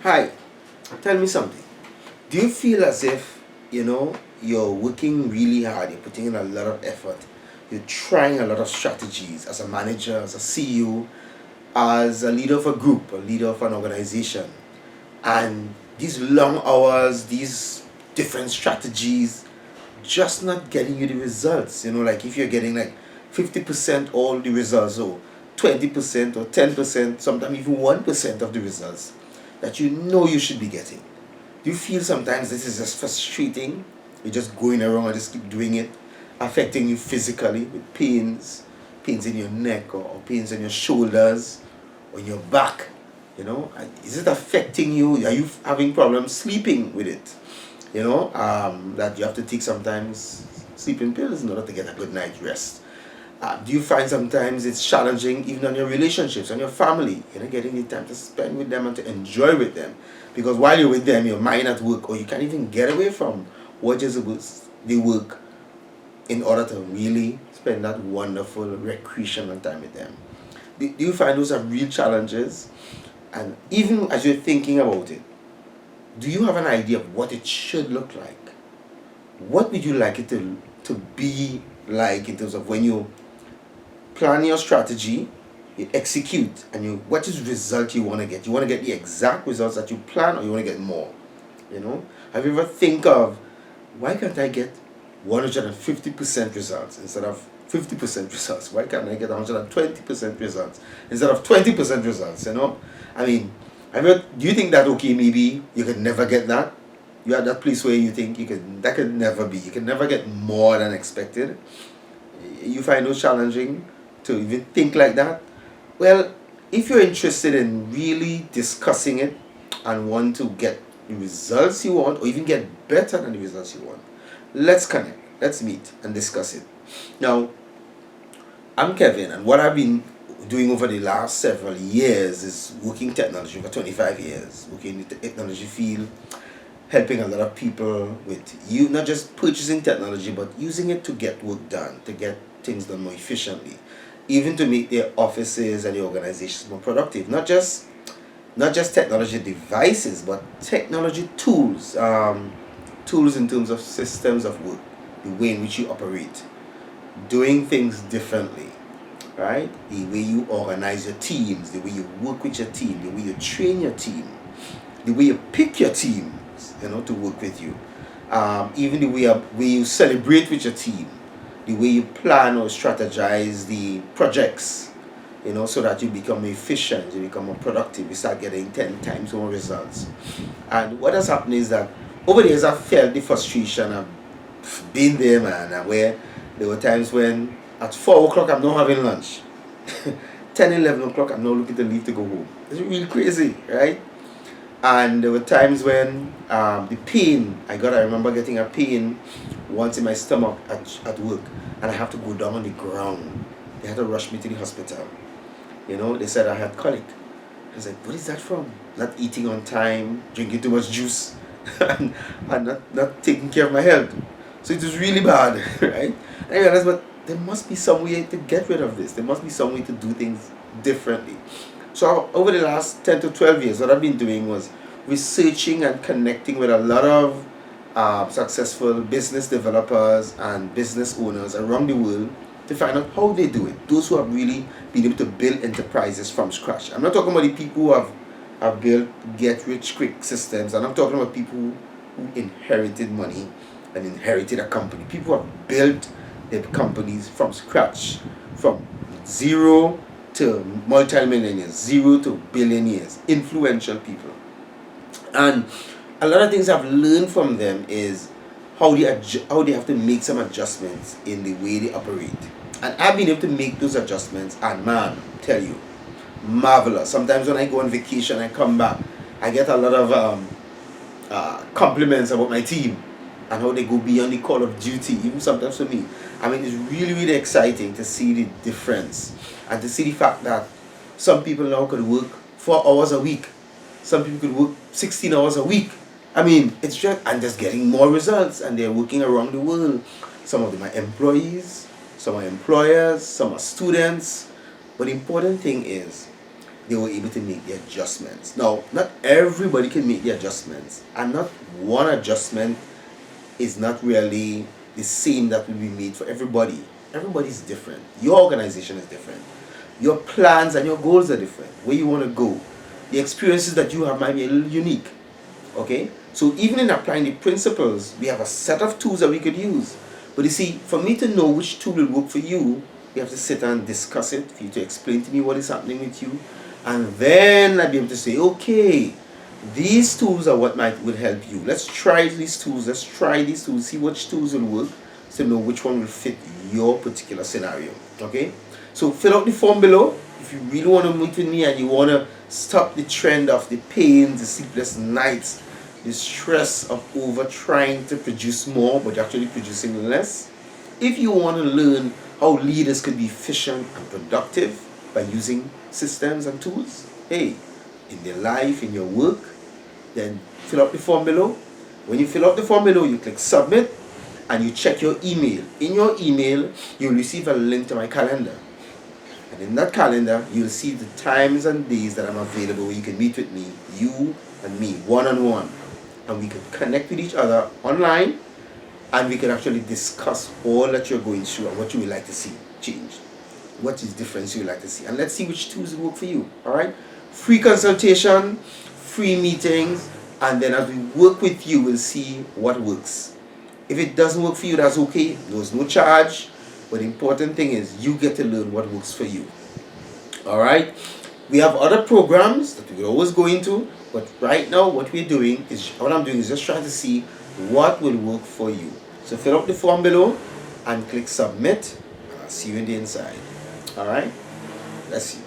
Hi, tell me something. Do you feel as if, you're working really hard, you're putting in a lot of effort, you're trying a lot of strategies as a manager, as a CEO, as a leader of a group, a leader of an organization, and these long hours, these different strategies, just not getting you the results? Like if you're getting like 50% all the results, or 20% or 10%, sometimes even 1% of the results that you should be getting. Do you feel sometimes this is just frustrating? You're just going around and just keep doing it, affecting you physically with pains in your neck, or pains in your shoulders or in your back. Is it affecting you? Are you having problems sleeping with it? That you have to take sometimes sleeping pills in order to get a good night's rest. Do you find sometimes it's challenging even on your relationships, on your family, getting the time to spend with them and to enjoy with them? Because while you're with them, your mind at work, or you can't even get away from what is the work in order to really spend that wonderful recreational time with them. Do you find those are real challenges? And even as you're thinking about it, do you have an idea of what it should look like? What would you like it to be like in terms of when you plan your strategy, you execute, and what is the result you want to get? You want to get the exact results that you plan, or you want to get more? Have you ever think of, why can't I get 150% results instead of 50% results? Why can't I get 120% results instead of 20% results? I mean, do you think that, okay, maybe you could never get that? You're at that place where you think that could never be. You can never get more than expected. You find those challenging to even think like that? Well, if you're interested in really discussing it and want to get the results you want, or even get better than the results you want, let's connect, let's meet and discuss it. Now, I'm Kevin, and what I've been doing over the last several years is working technology for 25 years, working in the technology field, helping a lot of people with not just purchasing technology, but using it to get work done, to get things done more efficiently, even to make their offices and the organizations more productive. Not just technology devices, but technology tools, tools in terms of systems of work, the way in which you operate, doing things differently, right? The way you organize your teams, the way you work with your team, the way you train your team, the way you pick your teams, to work with you, even the way you celebrate with your team, the way you plan or strategize the projects, so that you become efficient, you become more productive, you start getting 10 times more results. And what has happened is that over the years I've felt the frustration. I've been there, man, and where there were times when at 4 o'clock I'm not having lunch. 10, 11 o'clock I'm not looking to leave to go home. It's really crazy, right? And there were times when I remember getting a pain once in my stomach at work, and I have to go down on the ground. They had to rush me to the hospital. They said I had colic. I was like, what is that from? Not eating on time, drinking too much juice, and not taking care of my health. So it was really bad, right? And I realized, but there must be some way to get rid of this. There must be some way to do things differently. So over the last 10 to 12 years, what I've been doing was researching and connecting with a lot of successful business developers and business owners around the world to find out how they do it. Those who have really been able to build enterprises from scratch. I'm not talking about the people who have built get-rich-quick systems. And I'm talking about people who inherited money and inherited a company. People who have built their companies from scratch, from zero to multi-millionaires, zero to billionaires, influential people. And a lot of things I've learned from them is how they have to make some adjustments in the way they operate. And I've been able to make those adjustments, and man, tell you, marvelous. Sometimes when I go on vacation, I come back, I get a lot of compliments about my team and how they go beyond the call of duty, even sometimes for me. I mean, it's really, really exciting to see the difference and to see the fact that some people now could work 4 hours a week. Some people could work 16 hours a week. I mean, it's just getting more results, and they're working around the world. Some of them are employees, some are employers, some are students. But the important thing is, they were able to make the adjustments. Now, not everybody can make the adjustments, and not one adjustment is not really the same that will be made for everybody. Everybody's different. Your organization is different. Your plans and your goals are different. Where you want to go. The experiences that you have might be a little unique. Okay? So even in applying the principles, we have a set of tools that we could use. But you see, for me to know which tool will work for you, we have to sit and discuss it, for you to explain to me what is happening with you. And then I'll be able to say, okay, these tools are what will help you. Let's try these tools. Let's try these tools. See which tools will work, to know which one will fit your particular scenario. Okay? So fill out the form below. If you really want to meet with me and you want to stop the trend of the pains, the sleepless nights, the stress of over trying to produce more but actually producing less. If you want to learn how leaders can be efficient and productive by using systems and tools, hey, in their life, in your work, then fill out the form below. When you fill out the form below, you click submit and you check your email. In your email, you'll receive a link to my calendar. And in that calendar, you'll see the times and days that I'm available where you can meet with me, you and me, one-on-one. And we can connect with each other online, and we can actually discuss all that you're going through and what you would like to see change. What is difference you would like to see. And let's see which tools will work for you. Alright? Free consultation, free meetings, and then as we work with you, we'll see what works. If it doesn't work for you, that's okay. There's no charge. But the important thing is you get to learn what works for you. Alright? We have other programs that we always go into, but right now what I'm doing is just trying to see what will work for you. So fill out the form below and click submit, and I'll see you in the inside. Alright? Let's see.